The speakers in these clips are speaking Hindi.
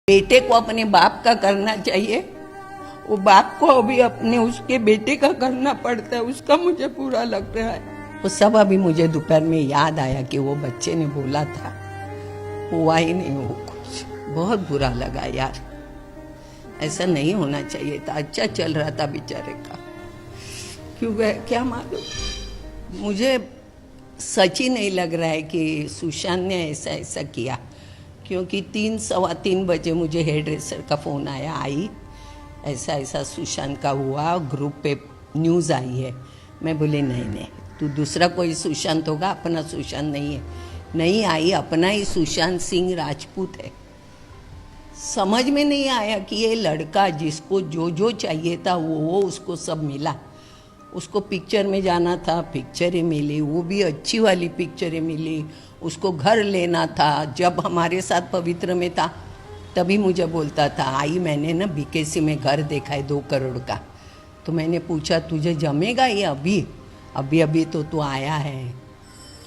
बेटे को अपने बाप का करना चाहिए, वो बाप को अभी अपने उसके बेटे का करना पड़ता है, उसका मुझे बुरा लग रहा है। वो सब अभी मुझे दोपहर में याद आया कि वो बच्चे ने बोला था, हुआ ही नहीं वो कुछ। बहुत बुरा लगा यार, ऐसा नहीं होना चाहिए था। अच्छा चल रहा था बेचारे का, क्यों गए क्या मालूम। मुझे सच ही नहीं लग रहा है कि सुशांत ने ऐसा किया, क्योंकि 3-3:15 बजे मुझे हेयर ड्रेसर का फ़ोन आया, आई ऐसा सुशांत का हुआ, ग्रुप पे न्यूज़ आई है। मैं बोले नहीं तू दूसरा कोई सुशांत होगा, अपना सुशांत नहीं है। नहीं आई, अपना ही सुशांत सिंह राजपूत है। समझ में नहीं आया कि ये लड़का जिसको जो चाहिए था वो उसको सब मिला। उसको पिक्चर में जाना था, पिक्चरें मिली, वो भी अच्छी वाली पिक्चरें मिली। उसको घर लेना था, जब हमारे साथ पवित्र में था तभी मुझे बोलता था, आई मैंने ना बीकेसी में घर देखा है 2 करोड़ का। तो मैंने पूछा तुझे जमेगा ये अभी तो तू आया है,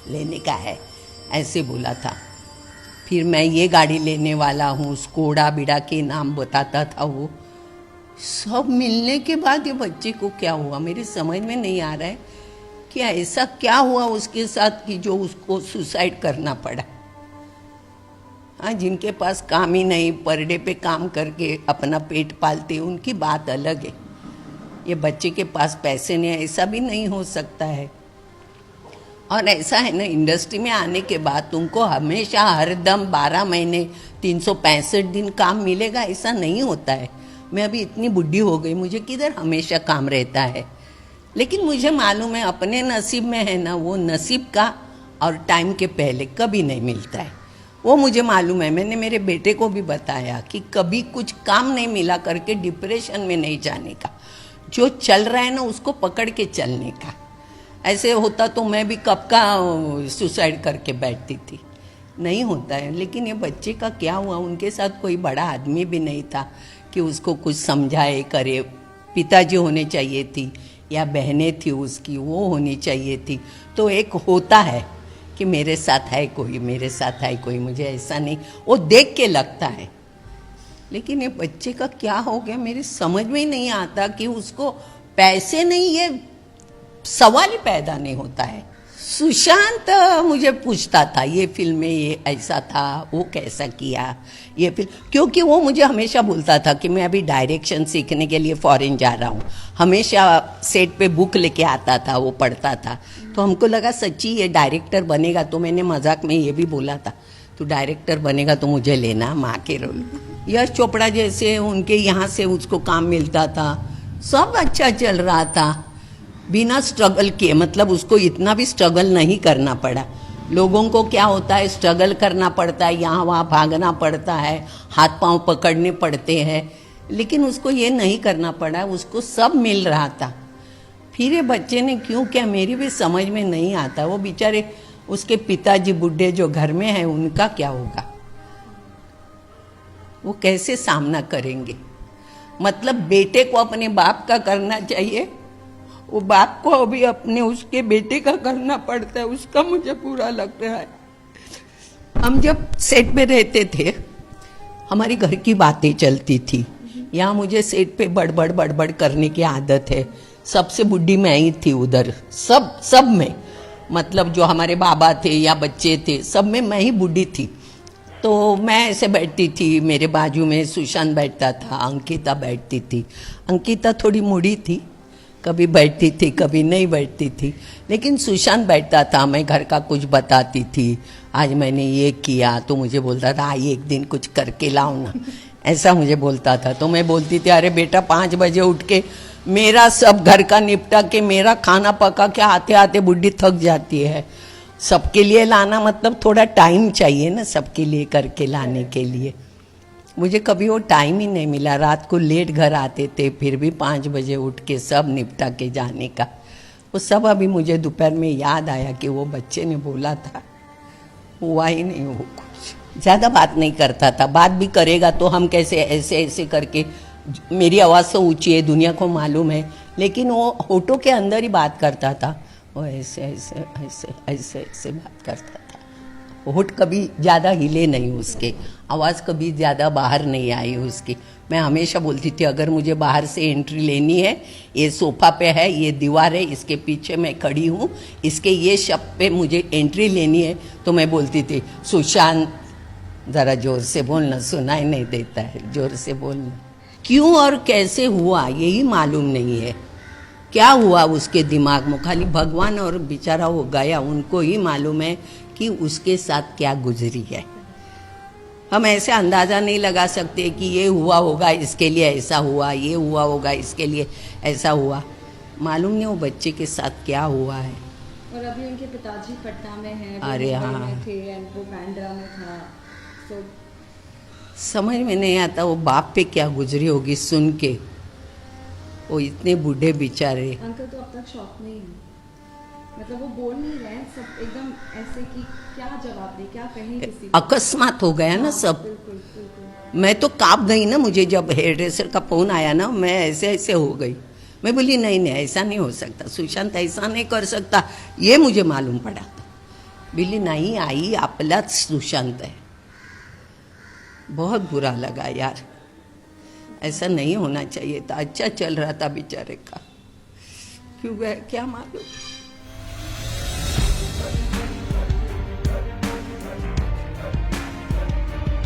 लेने का है, ऐसे बोला था। फिर मैं ये गाड़ी लेने वाला हूँ, स्कोडा बिड़ा के नाम बताता था। वो सब मिलने के बाद ये बच्चे को क्या हुआ मेरी समझ में नहीं आ रहा है कि ऐसा क्या हुआ उसके साथ कि जो उसको सुसाइड करना पड़ा। हाँ, जिनके पास काम ही नहीं, पर डे पे काम करके अपना पेट पालते, उनकी बात अलग है। ये बच्चे के पास पैसे नहीं, ऐसा भी नहीं हो सकता है। और ऐसा है ना, इंडस्ट्री में आने के बाद तुमको हमेशा हरदम 12 महीने 365 दिन काम मिलेगा, ऐसा नहीं होता है। मैं अभी इतनी बुढ़ी हो गई, मुझे किधर हमेशा काम रहता है। लेकिन मुझे मालूम है अपने नसीब में है ना, वो नसीब का और टाइम के पहले कभी नहीं मिलता है। वो मुझे मालूम है। मैंने मेरे बेटे को भी बताया कि कभी कुछ काम नहीं मिला करके डिप्रेशन में नहीं जाने का, जो चल रहा है ना उसको पकड़ के चलने का। ऐसे होता तो मैं भी कब का सुसाइड करके बैठती थी। नहीं होता है। लेकिन ये बच्चे का क्या हुआ, उनके साथ कोई बड़ा आदमी भी नहीं था कि उसको कुछ समझाए करे। पिताजी होने चाहिए थी या बहनें थी उसकी, वो होनी चाहिए थी। तो एक होता है कि मेरे साथ है कोई, मुझे ऐसा नहीं, वो देख के लगता है। लेकिन ये बच्चे का क्या हो गया मेरी समझ में ही नहीं आता कि उसको पैसे नहीं, ये सवाल ही पैदा नहीं होता है। सुशांत मुझे पूछता था ये फिल्म में ये ऐसा था, वो कैसा किया ये फिल्म, क्योंकि वो मुझे हमेशा बोलता था कि मैं अभी डायरेक्शन सीखने के लिए फॉरेन जा रहा हूँ। हमेशा सेट पे बुक लेके आता था, वो पढ़ता था। तो हमको लगा सच्ची ये डायरेक्टर बनेगा। तो मैंने मजाक में ये भी बोला था, तू डायरेक्टर बनेगा तो मुझे लेना माँ के रोल। यश चोपड़ा जैसे उनके यहाँ से उसको काम मिलता था, सब अच्छा चल रहा था बिना स्ट्रगल किए। मतलब उसको इतना भी स्ट्रगल नहीं करना पड़ा। लोगों को क्या होता है, स्ट्रगल करना पड़ता है, यहाँ वहाँ भागना पड़ता है, हाथ पांव पकड़ने पड़ते हैं। लेकिन उसको ये नहीं करना पड़ा, उसको सब मिल रहा था। फिर ये बच्चे ने क्यों क्या मेरी भी समझ में नहीं आता। वो बेचारे उसके पिताजी बूढ़े जो घर में है, उनका क्या होगा, वो कैसे सामना करेंगे। मतलब बेटे को अपने बाप का करना चाहिए, वो बाप को अभी अपने उसके बेटे का करना पड़ता है, उसका मुझे बुरा लग रहा है। हम जब सेट पे रहते थे, हमारी घर की बातें चलती थी। यहाँ मुझे सेट पे बड़बड़ करने की आदत है। सबसे बुढ़ी मैं ही थी उधर, सब में। मतलब जो हमारे बाबा थे या बच्चे थे, सब में मैं ही बुढ़ी थी। तो मैं ऐसे बैठती थी, मेरे बाजू में सुशांत बैठता था, अंकिता बैठती थी। अंकिता थोड़ी मुड़ी थी, कभी बैठती थी कभी नहीं बैठती थी। लेकिन सुशांत बैठता था, मैं घर का कुछ बताती थी, आज मैंने ये किया, तो मुझे बोलता था आई एक दिन कुछ करके लाओ ना, ऐसा मुझे बोलता था। तो मैं बोलती थी अरे बेटा 5 बजे उठ के मेरा सब घर का निपटा के, मेरा खाना पका के आते आते बुढ़ी थक जाती है। सबके लिए लाना मतलब थोड़ा टाइम चाहिए ना, सबके लिए करके लाने के लिए। मुझे कभी वो टाइम ही नहीं मिला। रात को लेट घर आते थे, फिर भी 5 बजे उठ के सब निपटा के जाने का। वो सब अभी मुझे दोपहर में याद आया कि वो बच्चे ने बोला था, हुआ ही नहीं वो कुछ। ज़्यादा बात नहीं करता था, बात भी करेगा तो हम कैसे ऐसे करके, मेरी आवाज़ तो ऊँची है, दुनिया को मालूम है, लेकिन वो होठों के अंदर ही बात करता था। वो ऐसे बात करता था। होठ कभी ज़्यादा हिले नहीं उसके, आवाज़ कभी ज़्यादा बाहर नहीं आई उसकी। मैं हमेशा बोलती थी अगर मुझे बाहर से एंट्री लेनी है, ये सोफा पे है, ये दीवार है, इसके पीछे मैं खड़ी हूँ, इसके ये शब्द पे मुझे एंट्री लेनी है, तो मैं बोलती थी सुशांत ज़रा जोर से बोलना, सुनाई नहीं देता है, जोर से बोलना। क्यों और कैसे हुआ यही मालूम नहीं है। क्या हुआ उसके दिमाग में, खाली भगवान और बेचारा वो गया, उनको ही मालूम है कि उसके साथ क्या गुजरी है। हम ऐसे अंदाज़ा नहीं लगा सकते कि ये हुआ होगा इसके लिए ऐसा हुआ, ये हुआ होगा इसके लिए ऐसा हुआ। मालूम नहीं वो बच्चे के साथ क्या हुआ है। और अभी उनके पिताजी पटना में हैं, अरे हाँ, में थे, वो बांद्रा में था, तो समझ में नहीं आता वो बाप पे क्या गुजरी होगी सुन के। वो इतने बूढ़े बेचारे। अंकल तो अब तक शॉक में ही हैं, मतलब वो बोल नहीं रहे हैं, सब एकदम ऐसे कि क्या जवाब दे, क्या कहें किसी को। अकस्मात हो गया ना सब। बिल्कुल बिल्कुल। मैं तो कांप गई ना, मुझे जब हेयर ड्रेसर का फोन आया ना, मैं ऐसे ऐसे हो गई। मैं बोली नहीं नहीं ऐसा नहीं हो सकता, सुशांत ऐसा नहीं कर सकता, ये मुझे मालूम पड़ा था। बोली नहीं आई आपलाच सुशांत है। बहुत बुरा लगा यार, ऐसा नहीं होना चाहिए था। अच्छा चल रहा था बेचारे का, क्यों गया क्या मालूम।